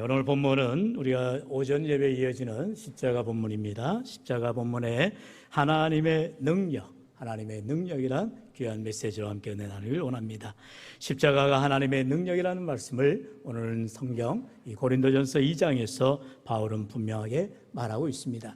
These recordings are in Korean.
오늘 본문은 우리가 오전 예배에 이어지는 십자가 본문입니다. 십자가 본문에 하나님의 능력이란 귀한 메시지와 함께 은혜 나누길 원합니다. 십자가가 하나님의 능력이라는 말씀을 오늘 성경 이 고린도전서 2장에서 바울은 분명하게 말하고 있습니다.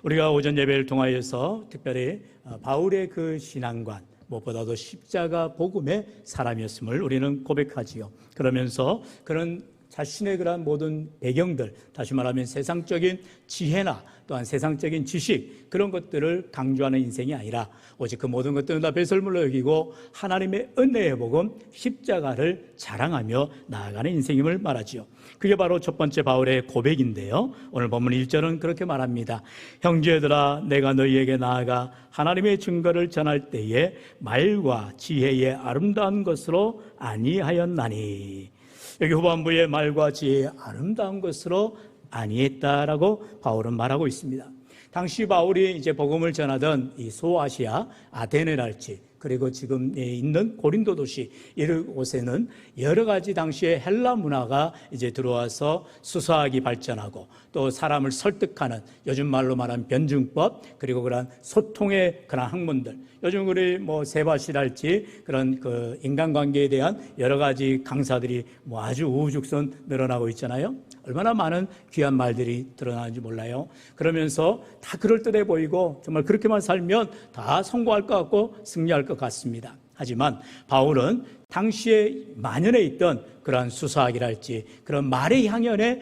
우리가 오전 예배를 통하여서 특별히 바울의 그 신앙관, 무엇보다도 십자가 복음의 사람이었음을 우리는 고백하지요. 그러면서 그런 자신의 그런 모든 배경들, 다시 말하면 세상적인 지혜나 또한 세상적인 지식, 그런 것들을 강조하는 인생이 아니라 오직 그 모든 것들은 다 배설물로 여기고 하나님의 은혜의 복음 십자가를 자랑하며 나아가는 인생임을 말하지요. 그게 바로 첫 번째 바울의 고백인데요, 오늘 본문 1절은 그렇게 말합니다. 형제들아, 내가 너희에게 나아가 하나님의 증거를 전할 때에 말과 지혜의 아름다운 것으로 아니하였나니. 여기 후반부에 말과 지혜의 아름다운 것으로 아니했다라고 바울은 말하고 있습니다. 당시 바울이 이제 복음을 전하던 이 소아시아 아테네랄지, 그리고 지금 있는 고린도 도시 이곳에는 여러 가지 당시의 헬라 문화가 이제 들어와서 수사학이 발전하고 또 사람을 설득하는, 요즘 말로 말하는 변증법, 그리고 그런 소통의 그런 학문들, 요즘 우리 세바시랄지 그런 그 인간관계에 대한 여러 가지 강사들이 아주 우후죽순 늘어나고 있잖아요. 얼마나 많은 귀한 말들이 드러나는지 몰라요. 그러면서 다 그럴듯해 보이고 정말 그렇게만 살면 다 성공할 것 같고 승리할 것 같습니다. 하지만 바울은 당시에 만연해 있던 그러한 수사학이랄지 그런 말의 향연에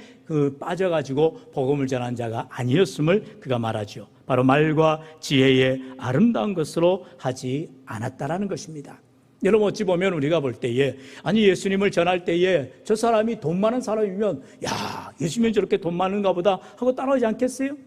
빠져가지고 복음을 전한 자가 아니었음을 그가 말하죠. 바로 말과 지혜의 아름다운 것으로 하지 않았다라는 것입니다. 여러분, 어찌 보면 우리가 볼 때에, 아니 예수님을 전할 때에 저 사람이 돈 많은 사람이면 야, 예수님이 저렇게 돈 많은가 보다 하고 따라오지 않겠어요?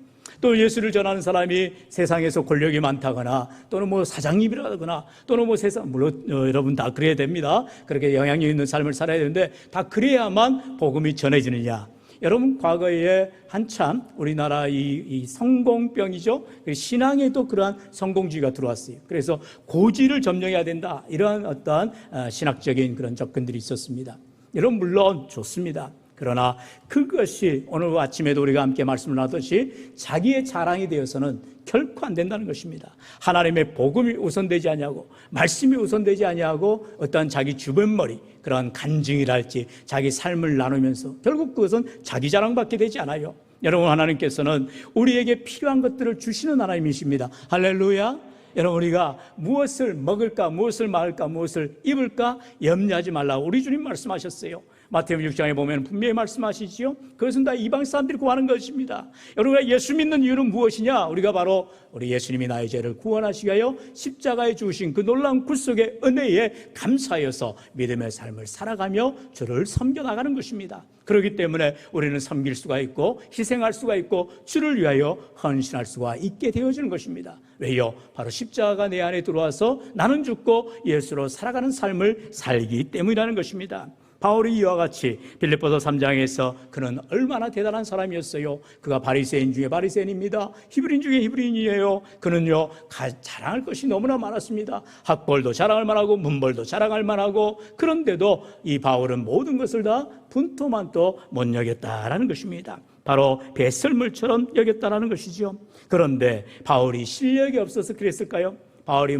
또 예수를 전하는 사람이 세상에서 권력이 많다거나 또는 사장님이라거나 또는 세상, 물론 여러분 다 그래야 됩니다. 그렇게 영향력 있는 삶을 살아야 되는데 다 그래야만 복음이 전해지느냐? 여러분, 과거에 한참 우리나라 이 성공병이죠. 신앙에도 그러한 성공주의가 들어왔어요. 그래서 고지를 점령해야 된다, 이러한 어떠한 신학적인 그런 접근들이 있었습니다. 여러분, 물론 좋습니다. 그러나 그것이 오늘 아침에도 우리가 함께 말씀을 나눴듯이 자기의 자랑이 되어서는 결코 안 된다는 것입니다. 하나님의 복음이 우선되지 아니하고 말씀이 우선되지 아니하고 어떠한 자기 주변머리, 그런 간증이랄지 자기 삶을 나누면서 결국 그것은 자기 자랑밖에 되지 않아요. 여러분, 하나님께서는 우리에게 필요한 것들을 주시는 하나님이십니다. 할렐루야. 여러분, 우리가 무엇을 먹을까, 무엇을 마을까, 무엇을 입을까 염려하지 말라고 우리 주님 말씀하셨어요. 마태복음 6장에 보면 분명히 말씀하시지요. 그것은 다 이방 사람들이 구하는 것입니다. 여러분, 예수 믿는 이유는 무엇이냐? 우리가 바로 우리 예수님이 나의 죄를 구원하시기 위하여 십자가에 주신 그 놀라운 구속의 은혜에 감사하여서 믿음의 삶을 살아가며 주를 섬겨나가는 것입니다. 그렇기 때문에 우리는 섬길 수가 있고 희생할 수가 있고 주를 위하여 헌신할 수가 있게 되어지는 것입니다. 왜요? 바로 십자가가 내 안에 들어와서 나는 죽고 예수로 살아가는 삶을 살기 때문이라는 것입니다. 바울이 이와 같이 빌립보서 3장에서 그는 얼마나 대단한 사람이었어요. 그가 바리새인 중에 바리새인입니다. 히브리인 중에 히브리인이에요. 그는요, 자랑할 것이 너무나 많았습니다. 학벌도 자랑할 만하고 문벌도 자랑할 만하고, 그런데도 이 바울은 모든 것을 다 분토만도 못 여겼다라는 것입니다. 바로 배설물처럼 여겼다라는 것이죠. 그런데 바울이 실력이 없어서 그랬을까요? 바울이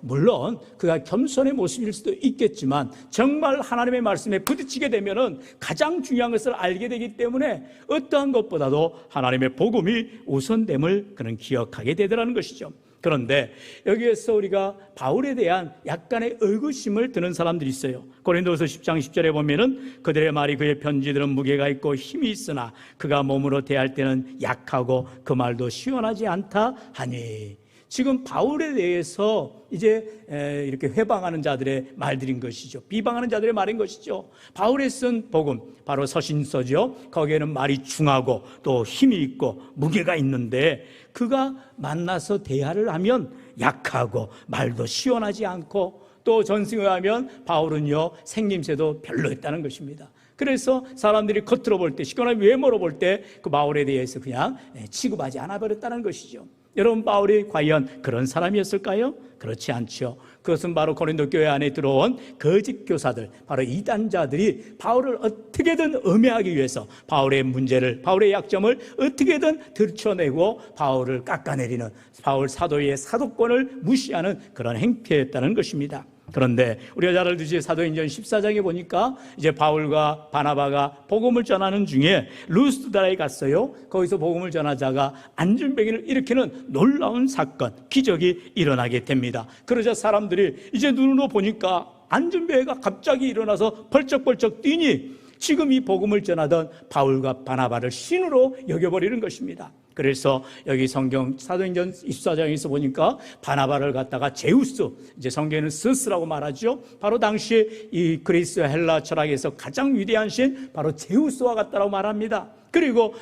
물론 그가 겸손의 모습일 수도 있겠지만 정말 하나님의 말씀에 부딪히게 되면은 가장 중요한 것을 알게 되기 때문에 어떠한 것보다도 하나님의 복음이 우선됨을 그는 기억하게 되더라는 것이죠. 그런데 여기에서 우리가 바울에 대한 약간의 의구심을 드는 사람들이 있어요. 고린도서 10장 10절에 보면은 그들의 말이 그의 편지들은 무게가 있고 힘이 있으나 그가 몸으로 대할 때는 약하고 그 말도 시원하지 않다 하니. 지금 바울에 대해서 이제 이렇게 회방하는 자들의 말들인 것이죠. 비방하는 자들의 말인 것이죠. 바울이 쓴 복음, 바로 서신서죠. 거기에는 말이 중하고 또 힘이 있고 무게가 있는데 그가 만나서 대화를 하면 약하고 말도 시원하지 않고 또 전승에 하면 바울은요, 생김새도 별로였다는 것입니다. 그래서 사람들이 겉으로 볼 때, 시커먼 외모로 볼 때 그 바울에 대해서 그냥 취급하지 않아 버렸다는 것이죠. 여러분, 바울이 과연 그런 사람이었을까요? 그렇지 않죠. 그것은 바로 고린도 교회 안에 들어온 거짓 교사들, 바로 이단자들이 바울을 어떻게든 음해하기 위해서 바울의 문제를, 바울의 약점을 어떻게든 들춰내고 바울을 깎아내리는, 바울 사도의 사도권을 무시하는 그런 행태였다는 것입니다. 그런데 우리가 잘 알듯이 사도행전 14장에 보니까 이제 바울과 바나바가 복음을 전하는 중에 루스드라에 갔어요. 거기서 복음을 전하자가 안전병을 일으키는 놀라운 사건, 기적이 일어나게 됩니다. 그러자 사람들이 이제 눈으로 보니까 안전병가 갑자기 일어나서 벌쩍벌쩍 뛰니 지금 이 복음을 전하던 바울과 바나바를 신으로 여겨버리는 것입니다. 그래서 여기 성경 사도행전 24장에서 보니까 바나바를 갖다가 제우스, 이제 성경에는 스스라고 말하죠. 바로 당시에 이 그리스 헬라 철학에서 가장 위대한 신 바로 제우스와 같다라고 말합니다. 그리고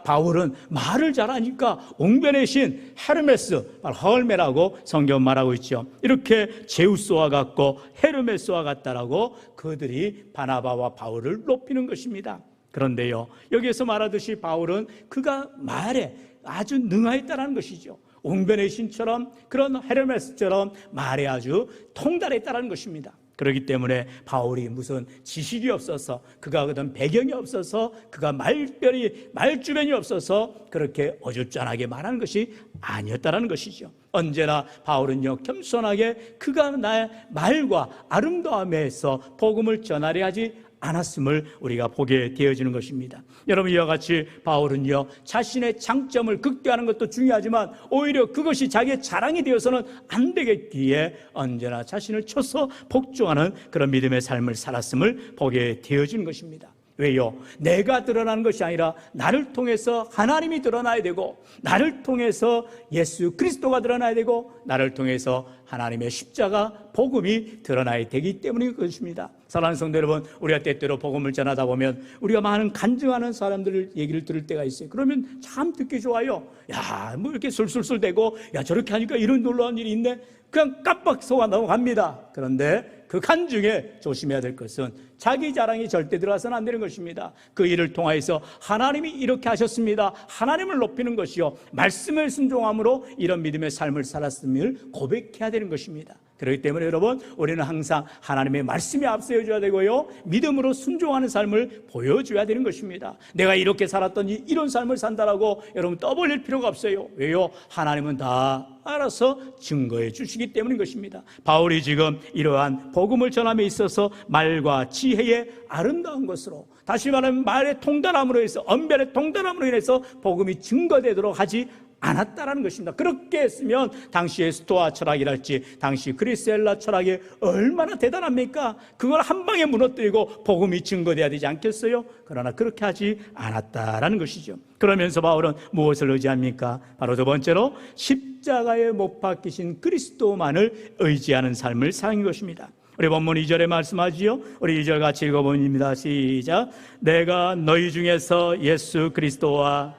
바울은 말을 잘하니까 옹변의 신 헤르메스, 바로 헐메라고 성경 말하고 있죠. 이렇게 제우스와 같고 헤르메스와 같다라고 그들이 바나바와 바울을 높이는 것입니다. 그런데요, 여기에서 말하듯이 바울은 그가 말에 아주 능하였다는 것이죠. 옹변의 신처럼, 그런 헤르메스처럼 말에 아주 통달했다는 것입니다. 그렇기 때문에 바울이 무슨 지식이 없어서, 그가 어떤 배경이 없어서, 그가 말주변이 없어서 그렇게 어줍잖하게 말하는 것이 아니었다는 것이죠. 언제나 바울은요, 겸손하게 그가 나의 말과 아름다움에서 복음을 전하려 하지 않았음을 우리가 보게 되어지는 것입니다. 여러분, 이와 같이 바울은요, 자신의 장점을 극대화하는 것도 중요하지만 오히려 그것이 자기의 자랑이 되어서는 안 되겠기에 언제나 자신을 쳐서 복종하는 그런 믿음의 삶을 살았음을 보게 되어지는 것입니다. 왜요? 내가 드러나는 것이 아니라 나를 통해서 하나님이 드러나야 되고, 나를 통해서 예수 그리스도가 드러나야 되고, 나를 통해서 하나님의 십자가 복음이 드러나야 되기 때문인 것입니다. 사랑하는 성도 여러분, 우리가 때때로 복음을 전하다 보면 우리가 많은 간증하는 사람들 얘기를 들을 때가 있어요. 그러면 참 듣기 좋아요. 야, 뭐 이렇게 술술술대고, 야, 저렇게 하니까 이런 놀라운 일이 있네. 그냥 깜빡 속아 넘어갑니다. 그런데 그 간증에 조심해야 될 것은 자기 자랑이 절대 들어가서는 안 되는 것입니다. 그 일을 통하여서 하나님이 이렇게 하셨습니다, 하나님을 높이는 것이요, 말씀을 순종함으로 이런 믿음의 삶을 살았음을 고백해야 되는 것입니다. 그렇기 때문에 여러분, 우리는 항상 하나님의 말씀이 앞서줘야 되고요, 믿음으로 순종하는 삶을 보여줘야 되는 것입니다. 내가 이렇게 살았더니 이런 삶을 산다라고 여러분 떠벌릴 필요가 없어요. 왜요? 하나님은 다 알아서 증거해 주시기 때문인 것입니다. 바울이 지금 이러한 복음을 전함에 있어서 말과 지혜의 아름다운 것으로, 다시 말하면 말의 통달함으로 해서, 언변의 통달함으로 인해서 복음이 증거되도록 하지 않았다라는 것입니다. 그렇게 했으면 당시의 스토아 철학이랄지 당시 그리스 헬라 철학이 얼마나 대단합니까? 그걸 한 방에 무너뜨리고 복음이 증거돼야 되지 않겠어요? 그러나 그렇게 하지 않았다라는 것이죠. 그러면서 바울은 무엇을 의지합니까? 바로 두 번째로 십자가에 못 박히신 그리스도만을 의지하는 삶을 사는 것입니다. 우리 본문 2절에 말씀하지요. 우리 2절 같이 읽어봅니다. 시작. 내가 너희 중에서 예수 그리스도와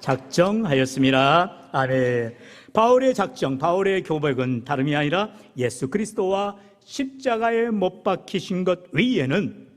작정하였습니다. 아멘. 바울의 작정, 바울의 교백은 다름이 아니라 예수 그리스도와 십자가에 못 박히신 것 외에는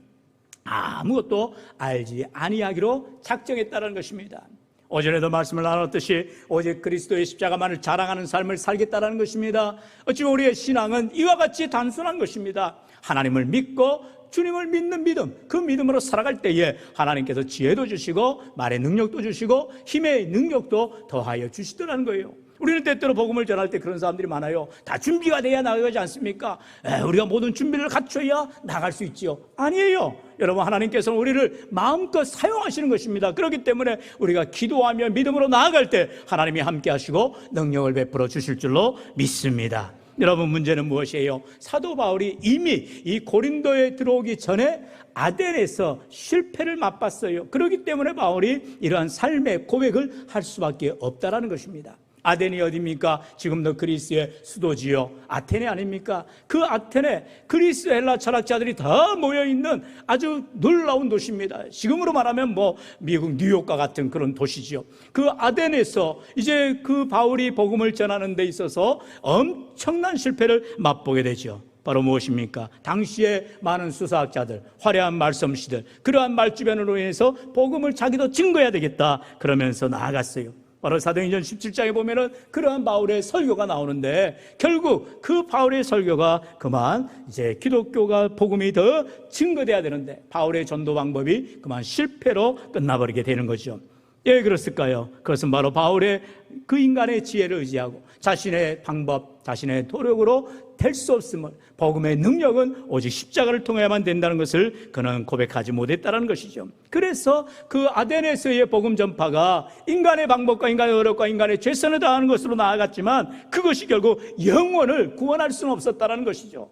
아무것도 알지 아니하기로 작정했다는 것입니다. 오전에도 말씀을 나눴듯이 오직 그리스도의 십자가만을 자랑하는 삶을 살겠다는 것입니다. 어찌보면 우리의 신앙은 이와 같이 단순한 것입니다. 하나님을 믿고 주님을 믿는 믿음, 그 믿음으로 살아갈 때에 하나님께서 지혜도 주시고 말의 능력도 주시고 힘의 능력도 더하여 주시더라는 거예요. 우리는 때때로 복음을 전할 때 그런 사람들이 많아요. 다 준비가 돼야 나가지 않습니까? 우리가 모든 준비를 갖춰야 나갈 수 있지요. 아니에요. 여러분, 하나님께서는 우리를 마음껏 사용하시는 것입니다. 그렇기 때문에 우리가 기도하며 믿음으로 나아갈 때 하나님이 함께 하시고 능력을 베풀어 주실 줄로 믿습니다. 여러분, 문제는 무엇이에요? 사도 바울이 이미 이 고린도에 들어오기 전에 아덴에서 실패를 맛봤어요. 그렇기 때문에 바울이 이러한 삶의 고백을 할 수밖에 없다라는 것입니다. 아덴이 어디입니까? 지금도 그리스의 수도지요. 아테네 아닙니까? 그 아테네, 그리스 헬라 철학자들이 다 모여있는 아주 놀라운 도시입니다. 지금으로 말하면 미국 뉴욕과 같은 그런 도시지요. 그 아덴에서 이제 그 바울이 복음을 전하는 데 있어서 엄청난 실패를 맛보게 되죠. 바로 무엇입니까? 당시에 많은 수사학자들, 화려한 말솜씨들, 그러한 말주변으로 인해서 복음을 자기도 증거해야 되겠다 그러면서 나아갔어요. 바로 사도행전 17장에 보면은 그러한 바울의 설교가 나오는데, 결국 그 바울의 설교가 그만 이제 기독교가 복음이 더 증거돼야 되는데 바울의 전도 방법이 그만 실패로 끝나버리게 되는 거죠. 왜 그랬을까요? 그것은 바로 바울의 그 인간의 지혜를 의지하고 자신의 방법, 자신의 노력으로 될 수 없음을, 복음의 능력은 오직 십자가를 통해야만 된다는 것을 그는 고백하지 못했다는 것이죠. 그래서 그 아데네스의 복음 전파가 인간의 방법과 인간의 노력과 인간의 최선을 다하는 것으로 나아갔지만 그것이 결국 영혼을 구원할 수는 없었다는 것이죠.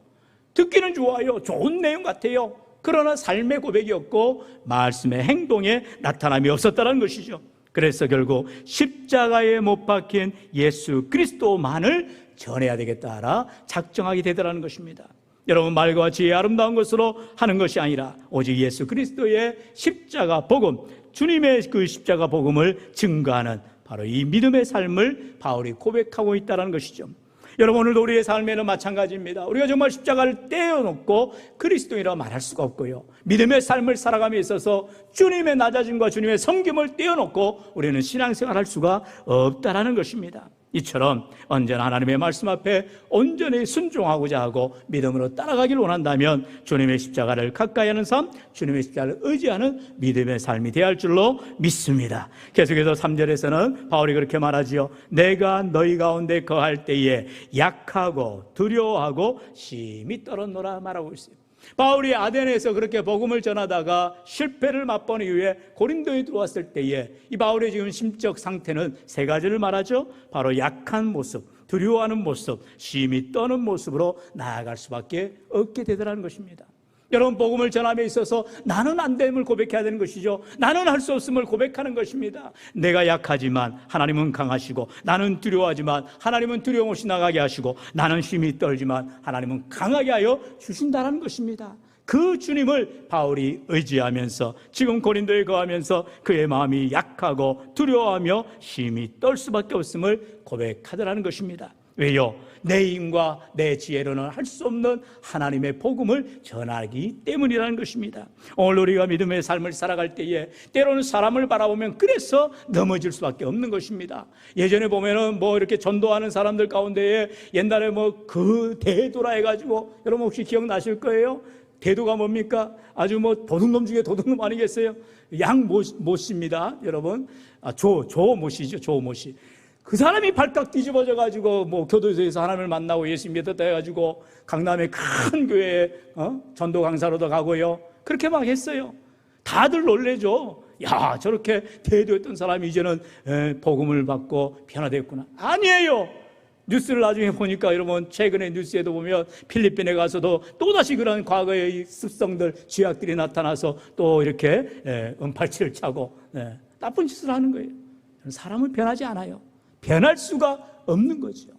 듣기는 좋아요. 좋은 내용 같아요. 그러나 삶의 고백이 없고 말씀의 행동에 나타남이 없었다는 것이죠. 그래서 결국 십자가에 못 박힌 예수 그리스도만을 전해야 되겠다라 작정하게 되더라는 것입니다. 여러분, 말과 지혜의 아름다운 것으로 하는 것이 아니라 오직 예수 그리스도의 십자가 복음, 주님의 그 십자가 복음을 증거하는 바로 이 믿음의 삶을 바울이 고백하고 있다는 것이죠. 여러분, 오늘도 우리의 삶에는 마찬가지입니다. 우리가 정말 십자가를 떼어놓고 그리스도인이라고 말할 수가 없고요, 믿음의 삶을 살아감에 있어서 주님의 낮아짐과 주님의 섬김을 떼어놓고 우리는 신앙생활할 수가 없다라는 것입니다. 이처럼 언제나 하나님의 말씀 앞에 온전히 순종하고자 하고 믿음으로 따라가기를 원한다면 주님의 십자가를 가까이 하는 삶, 주님의 십자가를 의지하는 믿음의 삶이 되어야 할 줄로 믿습니다. 계속해서 3절에서는 바울이 그렇게 말하지요. 내가 너희 가운데 거할 때에 약하고 두려워하고 심히 떨었노라 말하고 있어요. 바울이 아데네에서 그렇게 복음을 전하다가 실패를 맛본 이후에 고린도에 들어왔을 때에 이 바울의 지금 심적 상태는 세 가지를 말하죠. 바로 약한 모습, 두려워하는 모습, 심히 떠는 모습으로 나아갈 수밖에 없게 되더라는 것입니다. 여러분, 복음을 전함에 있어서 나는 안 됨을 고백해야 되는 것이죠. 나는 할 수 없음을 고백하는 것입니다. 내가 약하지만 하나님은 강하시고, 나는 두려워하지만 하나님은 두려움 없이 나가게 하시고, 나는 힘이 떨지만 하나님은 강하게 하여 주신다는 것입니다. 그 주님을 바울이 의지하면서 지금 고린도에 거하면서 그의 마음이 약하고 두려워하며 힘이 떨 수밖에 없음을 고백하더라는 것입니다. 왜요? 내 힘과 내 지혜로는 할 수 없는 하나님의 복음을 전하기 때문이라는 것입니다. 오늘 우리가 믿음의 삶을 살아갈 때에 때로는 사람을 바라보면 그래서 넘어질 수밖에 없는 것입니다. 예전에 보면은 이렇게 전도하는 사람들 가운데에 옛날에 그 대도라 해가지고, 여러분 혹시 기억나실 거예요? 대도가 뭡니까? 아주 도둑놈 중에 도둑놈 아니겠어요? 양모씨입니다, 여러분. 조모씨죠, 조모씨. 그 사람이 발칵 뒤집어져가지고 교도소에서 하나님을 만나고 예수 믿었다 해가지고 강남의 큰 교회에 전도 강사로도 가고요, 그렇게 막 했어요. 다들 놀래죠. 야, 저렇게 대도했던 사람이 이제는 복음을 받고 변화됐구나. 아니에요. 뉴스를 나중에 보니까, 여러분 최근에 뉴스에도 보면 필리핀에 가서도 또다시 그런 과거의 습성들, 죄악들이 나타나서 또 이렇게 은팔치를 차고 나쁜 짓을 하는 거예요. 사람은 변하지 않아요. 변할 수가 없는 거죠.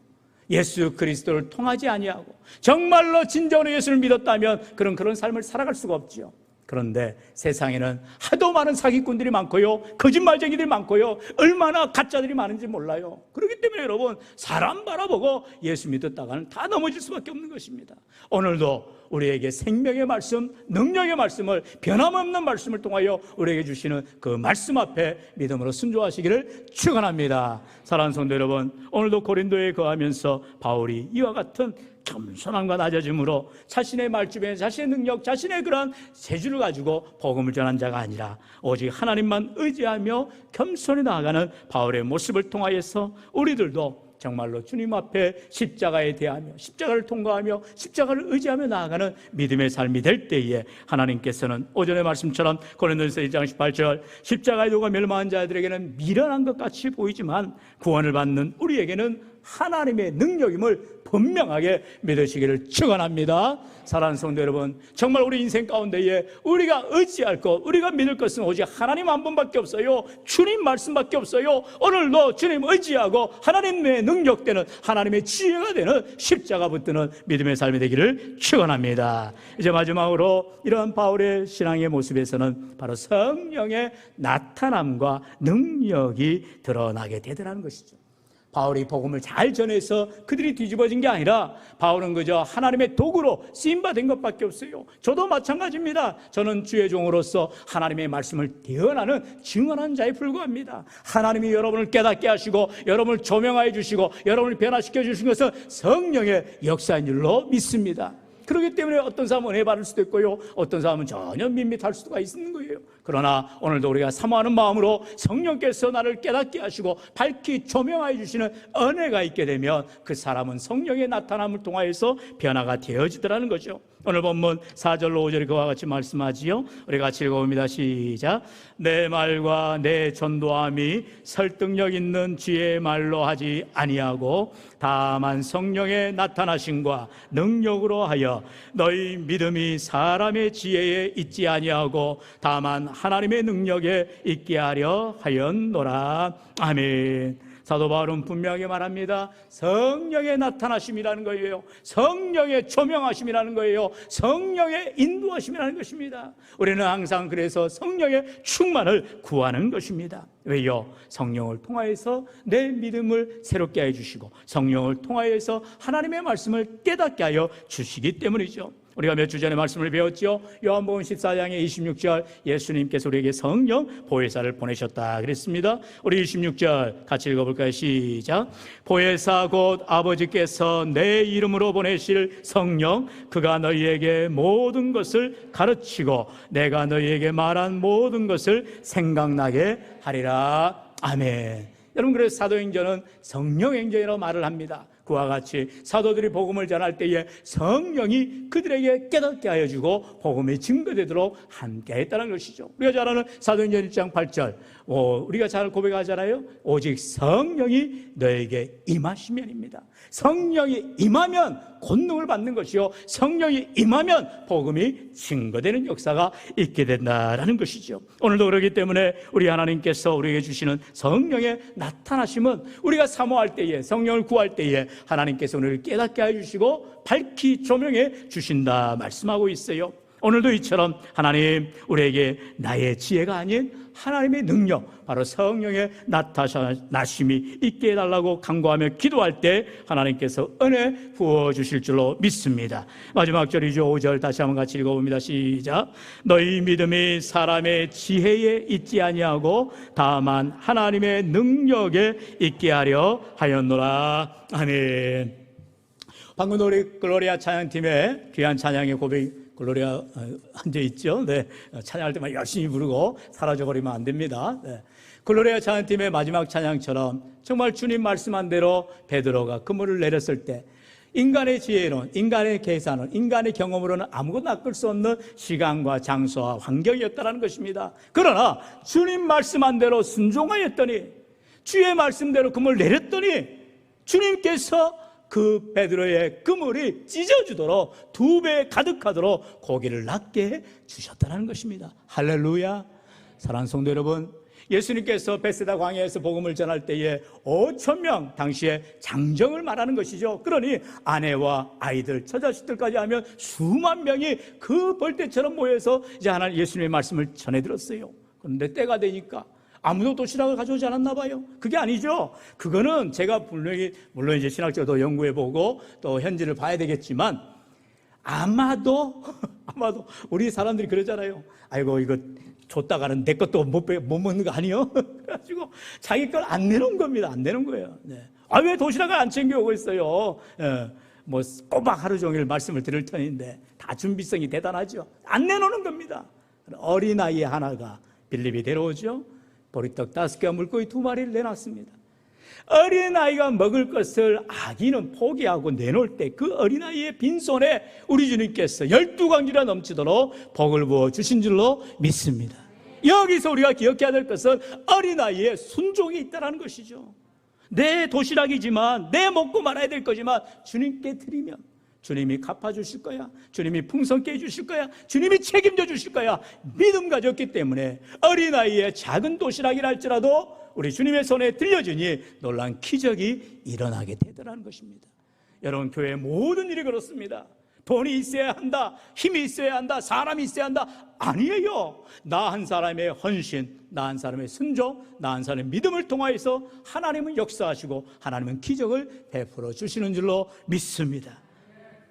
예수 그리스도를 통하지 아니하고 정말로 진정으로 예수를 믿었다면 그런 삶을 살아갈 수가 없죠. 그런데 세상에는 하도 많은 사기꾼들이 많고요, 거짓말쟁이들이 많고요, 얼마나 가짜들이 많은지 몰라요. 그렇기 때문에 여러분, 사람 바라보고 예수 믿었다가는 다 넘어질 수밖에 없는 것입니다. 오늘도 우리에게 생명의 말씀, 능력의 말씀을, 변함없는 말씀을 통하여 우리에게 주시는 그 말씀 앞에 믿음으로 순종하시기를 축원합니다. 사랑하는 성도 여러분, 오늘도 고린도에 거하면서 바울이 이와 같은 겸손함과 낮아짐으로 자신의 말주변에 자신의 능력, 자신의 그러한 재주를 가지고 복음을 전한 자가 아니라 오직 하나님만 의지하며 겸손히 나아가는 바울의 모습을 통하여서 우리들도 정말로 주님 앞에 십자가에 대하며 십자가를 통과하며 십자가를 의지하며 나아가는 믿음의 삶이 될 때에 하나님께서는 오전의 말씀처럼 고린도전서 1장 18절 십자가의 도가 멸망한 자들에게는 미련한 것 같이 보이지만 구원을 받는 우리에게는 하나님의 능력임을 분명하게 믿으시기를 축원합니다. 사랑하는 성도 여러분, 정말 우리 인생 가운데에 우리가 의지할 것, 우리가 믿을 것은 오직 하나님 한 분밖에 없어요. 주님 말씀밖에 없어요. 오늘도 주님 의지하고 하나님의 능력되는, 하나님의 지혜가 되는 십자가 붙드는 믿음의 삶이 되기를 축원합니다. 이제 마지막으로 이러한 바울의 신앙의 모습에서는 바로 성령의 나타남과 능력이 드러나게 되더라는 것이죠. 바울이 복음을 잘 전해서 그들이 뒤집어진 게 아니라 바울은 그저 하나님의 도구로 쓰임받은 것밖에 없어요. 저도 마찬가지입니다. 저는 주의 종으로서 하나님의 말씀을 대언하는 증언한 자에 불과합니다. 하나님이 여러분을 깨닫게 하시고 여러분을 조명하여 주시고 여러분을 변화시켜 주신 것은 성령의 역사인 줄로 믿습니다. 그렇기 때문에 어떤 사람은 은혜 받을 수도 있고요, 어떤 사람은 전혀 밋밋할 수가 있는 거예요. 그러나 오늘도 우리가 사모하는 마음으로 성령께서 나를 깨닫게 하시고 밝히 조명하여 주시는 은혜가 있게 되면 그 사람은 성령의 나타남을 통하여서 변화가 되어지더라는 거죠. 오늘 본문 4절로 5절이 그와 같이 말씀하지요. 우리 같이 읽어봅니다. 시작. 내 말과 내 전도함이 설득력 있는 지혜의 말로 하지 아니하고 다만 성령의 나타나심과 능력으로 하여 너희 믿음이 사람의 지혜에 있지 아니하고 다만 하나님의 능력에 있게 하려 하였노라. 아멘. 사도 바울은 분명하게 말합니다. 성령의 나타나심이라는 거예요. 성령의 조명하심이라는 거예요. 성령의 인도하심이라는 것입니다. 우리는 항상 그래서 성령의 충만을 구하는 것입니다. 왜요? 성령을 통하여서 내 믿음을 새롭게 해주시고 성령을 통하여서 하나님의 말씀을 깨닫게 하여 주시기 때문이죠. 우리가 몇 주 전에 말씀을 배웠죠. 요한복음 14장의 26절, 예수님께서 우리에게 성령 보혜사를 보내셨다 그랬습니다. 우리 26절 같이 읽어볼까요? 시작. 보혜사 곧 아버지께서 내 이름으로 보내실 성령, 그가 너희에게 모든 것을 가르치고 내가 너희에게 말한 모든 것을 생각나게 하리라. 아멘. 여러분, 그래서 사도행전은 성령행전이라고 말을 합니다. 그와 같이 사도들이 복음을 전할 때에 성령이 그들에게 깨닫게 하여 주고 복음이 증거되도록 함께 했다는 것이죠. 우리가 잘 아는 사도행전 1장 8절, 우리가 잘 고백하잖아요. 오직 성령이 너에게 임하시면입니다. 성령이 임하면 권능을 받는 것이요, 성령이 임하면 복음이 증거되는 역사가 있게 된다라는 것이죠. 오늘도 그렇기 때문에 우리 하나님께서 우리에게 주시는 성령의 나타나심은 우리가 사모할 때에, 성령을 구할 때에 하나님께서 우리를 깨닫게 해주시고 밝히 조명해 주신다 말씀하고 있어요. 오늘도 이처럼 하나님 우리에게 나의 지혜가 아닌 하나님의 능력, 바로 성령의 나타나심이 있게 해달라고 간구하며 기도할 때 하나님께서 은혜 부어주실 줄로 믿습니다. 마지막 절이죠. 5절 다시 한번 같이 읽어봅니다. 시작. 너희 믿음이 사람의 지혜에 있지 아니하고 다만 하나님의 능력에 있게 하려 하였노라. 아멘. 방금 우리 글로리아 찬양팀의 귀한 찬양의 고백, 글로리아 앉아있죠. 네, 찬양할 때만 열심히 부르고 사라져버리면 안 됩니다. 네. 글로리아 찬양팀의 마지막 찬양처럼 정말 주님 말씀한 대로 베드로가 그물을 내렸을 때 인간의 지혜로는, 인간의 계산은, 인간의 경험으로는 아무것도 낚을 수 없는 시간과 장소와 환경이었다는 것입니다. 그러나 주님 말씀한 대로 순종하였더니, 주의 말씀대로 그물을 내렸더니 주님께서 그 베드로의 그물이 찢어지도록 2배 가득하도록 고기를 낫게 해주셨다는 것입니다. 할렐루야. 사랑하는 성도 여러분, 예수님께서 베세다 광야에서 복음을 전할 때에 5,000명, 당시에 장정을 말하는 것이죠. 그러니 아내와 아이들, 처자식들까지 하면 수만 명이 그 벌떼처럼 모여서 이제 하나님 예수님의 말씀을 전해 들었어요. 그런데 때가 되니까 아무도 도시락을 가져오지 않았나 봐요. 그게 아니죠. 그거는 제가 물론 이제 신학적으로 연구해보고 또 현지를 봐야 되겠지만 아마도 우리 사람들이 그러잖아요. 아이고 이거 줬다가는 내 것도 못 먹는 거 아니요? 그래가지고 자기 걸 안 내놓은 겁니다. 안 내놓은 거예요. 네. 왜 도시락을 안 챙겨오고 있어요? 뭐 꼬박 하루 종일 말씀을 들을 터인데 다 준비성이 대단하죠. 안 내놓는 겁니다. 어린아이 하나가 빌립이 데려오죠. 보리떡 5개와 물고기 2마리를 내놨습니다. 어린아이가 먹을 것을 아기는 포기하고 내놓을 때 그 어린아이의 빈손에 우리 주님께서 12강주나 넘치도록 복을 부어 주신 줄로 믿습니다. 여기서 우리가 기억해야 될 것은 어린아이의 순종이 있다는 것이죠. 내 도시락이지만, 내 먹고 말아야 될 거지만 주님께 드리면 주님이 갚아주실 거야. 주님이 풍성케 해주실 거야. 주님이 책임져 주실 거야. 믿음 가졌기 때문에 어린아이의 작은 도시락이라 할지라도 우리 주님의 손에 들려주니 놀란 기적이 일어나게 되더라는 것입니다. 여러분, 교회의 모든 일이 그렇습니다. 돈이 있어야 한다, 힘이 있어야 한다, 사람이 있어야 한다. 아니에요. 나 한 사람의 헌신, 나 한 사람의 순종, 나 한 사람의 믿음을 통하여서 하나님은 역사하시고 하나님은 기적을 베풀어 주시는 줄로 믿습니다.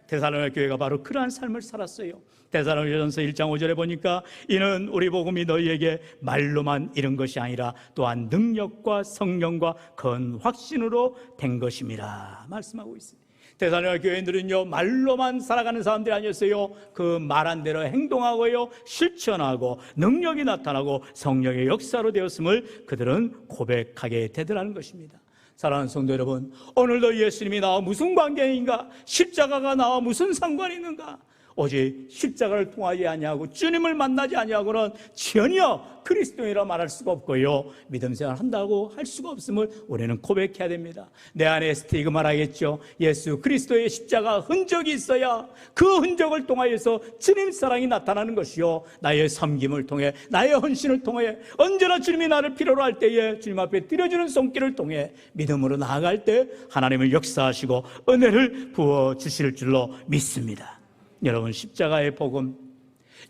데살로니가 교회가 바로 그러한 삶을 살았어요. 데살로니가전서 1장 5절에 보니까 이는 우리 복음이 너희에게 말로만 이른 것이 아니라 또한 능력과 성령과 건 확신으로 된 것임이라 말씀하고 있습니다. 데살로니가 교회인들은요, 말로만 살아가는 사람들이 아니었어요. 그 말한 대로 행동하고요, 실천하고 능력이 나타나고 성령의 역사로 되었음을 그들은 고백하게 되더라는 것입니다. 사랑하는 성도 여러분, 오늘도 예수님이 나와 무슨 관계인가? 십자가가 나와 무슨 상관이 있는가? 오직 십자가를 통하지 아니하고 주님을 만나지 아니하고는 전혀 그리스도인이라 말할 수가 없고요, 믿음 생활 한다고 할 수가 없음을 우리는 고백해야 됩니다. 내 안에 스티그마라 하겠죠. 예수 그리스도의 십자가 흔적이 있어야 그 흔적을 통하여서 주님 사랑이 나타나는 것이요, 나의 섬김을 통해, 나의 헌신을 통해, 언제나 주님이 나를 필요로 할 때에 주님 앞에 드려주는 손길을 통해 믿음으로 나아갈 때 하나님을 역사하시고 은혜를 부어주실 줄로 믿습니다. 여러분, 십자가의 복음,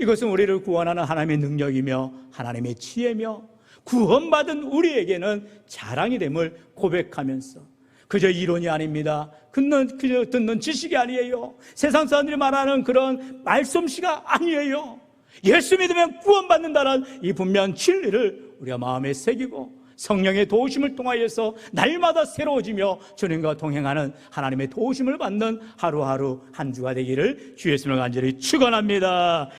이것은 우리를 구원하는 하나님의 능력이며 하나님의 지혜며 구원받은 우리에게는 자랑이 됨을 고백하면서, 그저 이론이 아닙니다. 그저 듣는 지식이 아니에요. 세상 사람들이 말하는 그런 말솜씨가 아니에요. 예수 믿으면 구원받는다는 이 분명한 진리를 우리가 마음에 새기고 성령의 도우심을 통하여서 날마다 새로워지며 주님과 동행하는 하나님의 도우심을 받는 하루하루 한 주가 되기를 주 예수님을 간절히 축원합니다.